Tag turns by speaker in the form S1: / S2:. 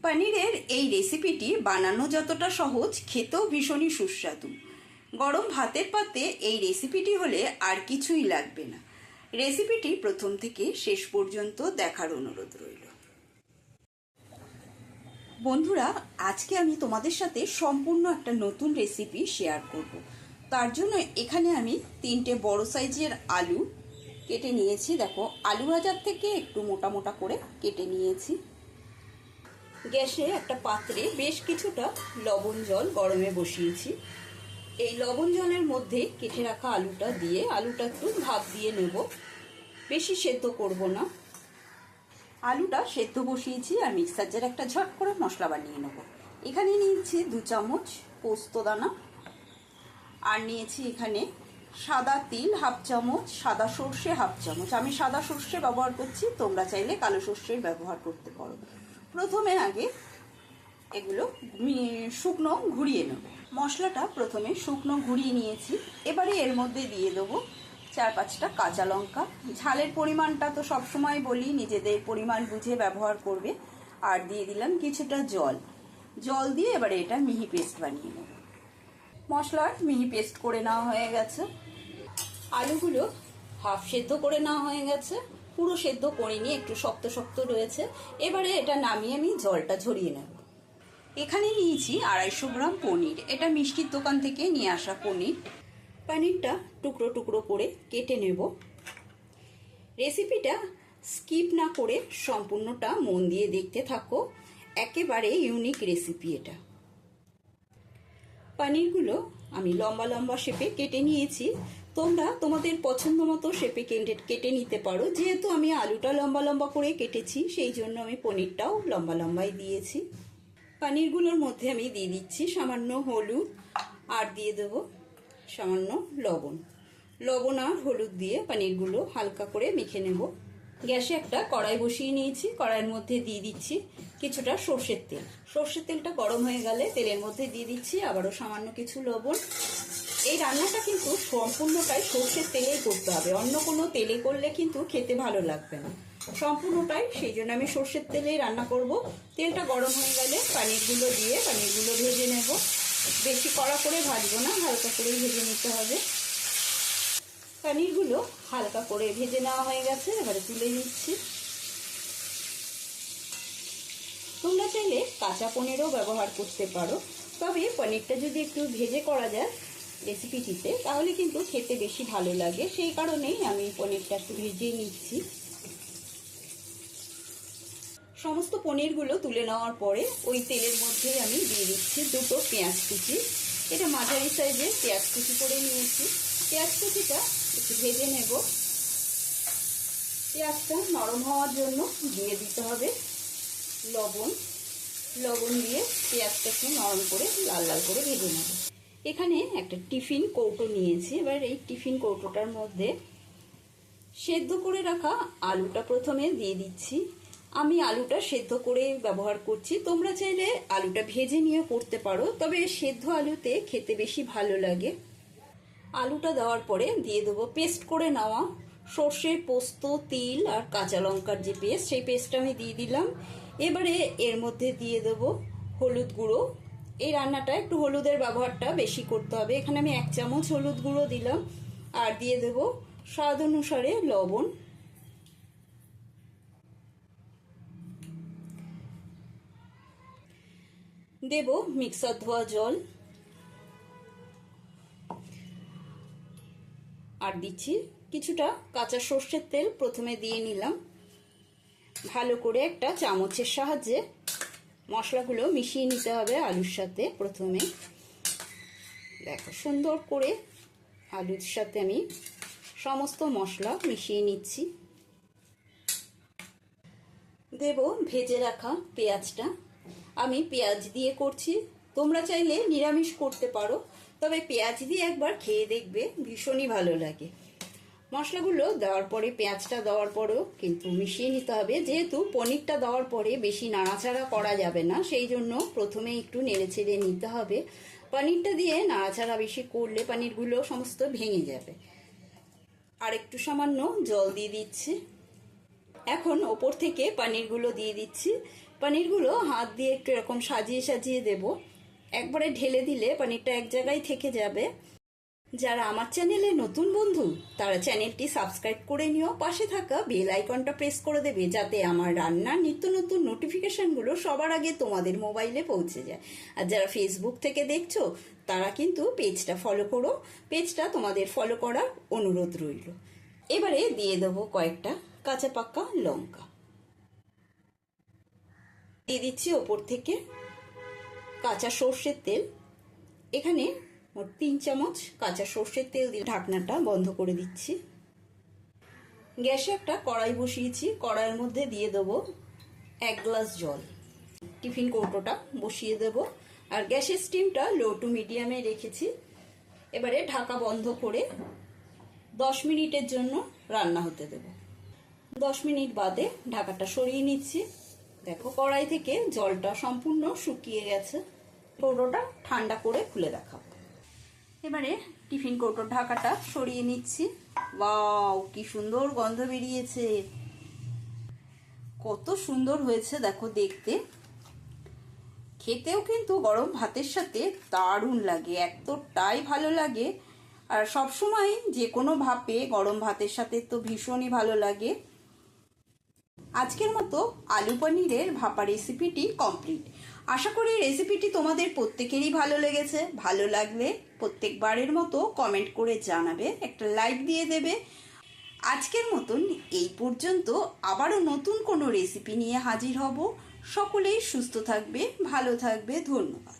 S1: পনিরের এই রেসিপিটি বানানো যতটা সহজ, খেতেও ভীষণই সুস্বাদু। গরম ভাতের পাতে এই রেসিপিটি হলে আর কিছুই লাগবে না। রেসিপিটি প্রথম থেকে শেষ পর্যন্ত দেখার অনুরোধ রইল। বন্ধুরা, আজকে আমি তোমাদের সাথে সম্পূর্ণ একটা নতুন রেসিপি শেয়ার করব। তার জন্য এখানে আমি 3টে বড় সাইজের আলু কেটে নিয়েছি। দেখো, আলু ভাজার থেকে একটু মোটা মোটা করে কেটে নিয়েছি। গ্যাসে একটা পাত্রে বেশ কিছুটা লবণ জল গরমে বসিয়েছি। এই লবণ জলের মধ্যে কেটে রাখা আলুটা দিয়ে আলুটা একটু ভাপ দিয়ে নেব, বেশি সেদ্ধ করব না। আলুটা সেদ্ধ বসিয়েছি আর মিক্সার জারে একটা ঝট করে মশলা বানিয়ে নেব। এখানে নিয়েছি 2 চামচ পোস্ত দানা, আর নিয়েছি এখানে সাদা তিল হাফ চামচ, সাদা সর্ষে হাফ চামচ। আমি সাদা সর্ষে ব্যবহার করছি, তোমরা চাইলে কালো সর্ষের ব্যবহার করতে পারো। প্রথমে আগে এগুলো শুকনো ঘুরিয়ে নেব। মশলাটা প্রথমে শুকনো ঘুরিয়ে নিয়েছি। এবারে এর মধ্যে দিয়ে দেবো 4-5টা কাঁচা লঙ্কা। ঝালের পরিমাণটা তো সবসময় বলি নিজেদের পরিমাণ বুঝে ব্যবহার করবে। আর দিয়ে দিলাম কিছুটা জল দিয়ে এবারে এটা মিহি পেস্ট বানিয়ে নেব। মশলার মিহি পেস্ট করে নেওয়া হয়ে গেছে। আলুগুলো হাফ সেদ্ধ করে নেওয়া হয়ে গেছে, পুরো সেদ্ধ করিনি, একটু শক্ত শক্ত রয়েছে। এবারে এটা নামিয়ে আমি জলটা ঝরিয়ে নেব। এখানে নিয়েছি 250 গ্রাম পনির। এটা মিষ্টির দোকান থেকে নিয়ে আসা পনির। পনিরটা টুকরো টুকরো করে কেটে নেব। রেসিপিটা স্কিপ না করে সম্পূর্ণটা মন দিয়ে দেখতে থাকো, একেবারে ইউনিক রেসিপি এটা। পনিরগুলো আমি লম্বা লম্বা শেপে কেটে নিয়েছি। তোমরা তোমাদের পছন্দ মতো শেপে কেটে নিতে পারো। যেহেতু আমি আলুটা লম্বা লম্বা করে কেটেছি, সেই জন্য আমি পনিরটাও লম্বা লম্বাই দিয়েছি। পনিরগুলোর মধ্যে আমি দিয়ে দিচ্ছি সামান্য হলুদ, আর দিয়ে দেব সামান্য লবণ আর হলুদ দিয়ে পনিরগুলো হালকা করে মেখে নেব। গ্যাসে একটা কড়াই বসিয়ে নিয়েছি। কড়াইয়ের মধ্যে দিয়ে দিচ্ছি কিছুটা সর্ষের তেল। সর্ষের তেলটা গরম হয়ে গেলে তেলের মধ্যে দিয়ে দিচ্ছি আবারও সামান্য কিছু লবণ। এই রান্নাটা কিন্তু সম্পূর্ণটাই সর্ষের তেলেই করতে হবে, অন্য কোনো তেলে করলে কিন্তু খেতে ভালো লাগবে না। সম্পূর্ণটাই সেই জন্য আমি সর্ষের তেলেই রান্না করব। তেলটা গরম হয়ে গেলে পনিরগুলো দিয়ে পনিরগুলো ভেজে নেব। বেশি কড়া করে ভাজবো না, হালকা করেই ভেজে নিতে হবে। পনিরগুলো হালকা করে ভেজে নেওয়া হয়ে গেছে, এবারে তুলে নিচ্ছি। তোমরা চাইলে কাঁচা পনিরও ব্যবহার করতে পারো, তবে পনিরটা যদি একটু ভেজে করা যায় রেসিপিটিতে তাহলে কিন্তু খেতে বেশি ভালো লাগে। সেই কারণেই আমি পনিরটা একটু ভেজে নিচ্ছি। সমস্ত পনিরগুলো তুলে নেওয়ার পরে ওই তেলের মধ্যে আমি দিয়ে দিচ্ছি 2টো পেঁয়াজ কুচি। এটা মাঝারি সাইজের পেঁয়াজ কুচি করে নিয়েছি। পেঁয়াজ কুচিটা একটু ভেজে নেব। পেঁয়াজটা নরম হওয়ার জন্য দিয়ে দিতে হবে লবণ দিয়ে পেঁয়াজটা একটু নরম করে লাল লাল করে ভেজে নেব। এখানে একটা টিফিন কৌটো নিয়েছি। এবার এই টিফিন কৌটোটার মধ্যে সেদ্ধ করে রাখা আলুটা প্রথমে দিয়ে দিচ্ছি। আমি আলুটা সেদ্ধ করে ব্যবহার করছি, তোমরা চাইলে আলুটা ভেজে নিয়ে করতে পারো, তবে সেদ্ধ আলুতে খেতে বেশি ভালো লাগে। আলুটা দেওয়ার পরে দিয়ে দেবো পেস্ট করে নেওয়া সর্ষে, পোস্ত, তিল আর কাঁচা লঙ্কার যে পেস্ট, সেই পেস্টটা আমি দিয়ে দিলাম। এবারে এর মধ্যে দিয়ে দেবো হলুদ গুঁড়ো। এই রান্নাটা একটু হলুদের ব্যবহারটা বেশি করতে হবে। এখানে আমি 1 চামচ হলুদ গুঁড়ো দিলাম, আর দিয়ে দেবো স্বাদ অনুসারে লবণ। দেব মিক্সার ধোয়া জল, আর দিচ্ছি কিছুটা কাঁচা সর্ষের তেল। প্রথমে দিয়ে নিলাম। ভালো করে একটা চামচের সাহায্যে মশলাগুলো মিশিয়ে নিতে হবে আলুর সাথে। প্রথমে দেখো সুন্দর করে আলুর সাথে আমি সমস্ত মশলা মিশিয়ে নিচ্ছি। দেব ভেজে রাখা পেঁয়াজটা। আমি পেঁয়াজ দিয়ে করছি, তোমরা চাইলে নিরামিষ করতে পারো, তবে পেঁয়াজ দিয়ে একবার খেয়ে দেখবে, ভীষণই ভালো লাগে। মশলাগুলো দেওয়ার পরে পেঁয়াজটা দেওয়ার পরেও কিন্তু মিশিয়ে নিতে হবে। যেহেতু পনিরটা দেওয়ার পরে বেশি নাড়াচাড়া করা যাবে না, সেই জন্য প্রথমে একটু নেড়ে ছেড়ে নিতে হবে। পনিরটা দিয়ে নাড়াচাড়া বেশি করলে পনিরগুলো সমস্ত ভেঙে যাবে। আর একটু সামান্য জল দিয়ে দিচ্ছি। এখন ওপর থেকে পনিরগুলো দিয়ে দিচ্ছি। পনিরগুলো হাত দিয়ে একটু এরকম সাজিয়ে সাজিয়ে দেব। একবারে ঢেলে দিলে পনিরটা এক জায়গায় থেকে যাবে। যারা আমার চ্যানেলে নতুন বন্ধু তারা চ্যানেলটি সাবস্ক্রাইব করে নিও, পাশে থাকা বেল আইকনটা প্রেস করে দেবে যাতে আমার রান্নার নিত্য নতুন নোটিফিকেশনগুলো সবার আগে তোমাদের মোবাইলে পৌঁছে যায়। আর যারা ফেসবুক থেকে দেখছো তারা কিন্তু পেজটা ফলো করো, পেজটা তোমাদের ফলো করার অনুরোধ রইল। এবারে দিয়ে দেবো কয়েকটা কাঁচা পাকা লঙ্কা, দিয়ে দিচ্ছি ওপর থেকে কাঁচা সর্ষের তেল। এখানে মোট 3 চামচ কাঁচা সর্ষের তেল দিয়ে ঢাকনাটা বন্ধ করে দিচ্ছি। গ্যাসে একটা কড়াই বসিয়েছি, কড়াইয়ের মধ্যে দিয়ে দেবো 1 গ্লাস জল। টিফিন কৌটোটা বসিয়ে দেব আর গ্যাসের স্টিমটা লো টু মিডিয়ামে রেখেছি। এবারে ঢাকা বন্ধ করে 10 মিনিটের জন্য রান্না হতে দেব। 10 মিনিট বাদে ঢাকাটা সরিয়ে নিচ্ছি। দেখো কড়াই থেকে জলটা সম্পূর্ণ শুকিয়ে গেছে। কৌটোটা ঠান্ডা করে খুলে দেখাবো। এবারে টিফিন কৌটোর ঢাকাটা সরিয়ে নিচ্ছি। ওয়াও, কি সুন্দর গন্ধ বেরিয়েছে, কত সুন্দর হয়েছে দেখো দেখতে। খেতেও কিন্তু গরম ভাতের সাথে দারুণ লাগে, এতটাই ভালো লাগে। আর সবসময় যে কোনো ভাপে গরম ভাতের সাথে তো ভীষণই ভালো লাগে। আজকের মতো আলু পনিরের ভাপা রেসিপিটি কমপ্লিট। আশা করি রেসিপিটি তোমাদের প্রত্যেকেরই ভালো লেগেছে। ভালো লাগলে প্রত্যেকবারের মতো কমেন্ট করে জানাবে, একটা লাইক দিয়ে দেবে। আজকের মতন এই পর্যন্ত, আবারও নতুন কোনো রেসিপি নিয়ে হাজির হব। সকলেই সুস্থ থাকবে, ভালো থাকবে, ধন্যবাদ।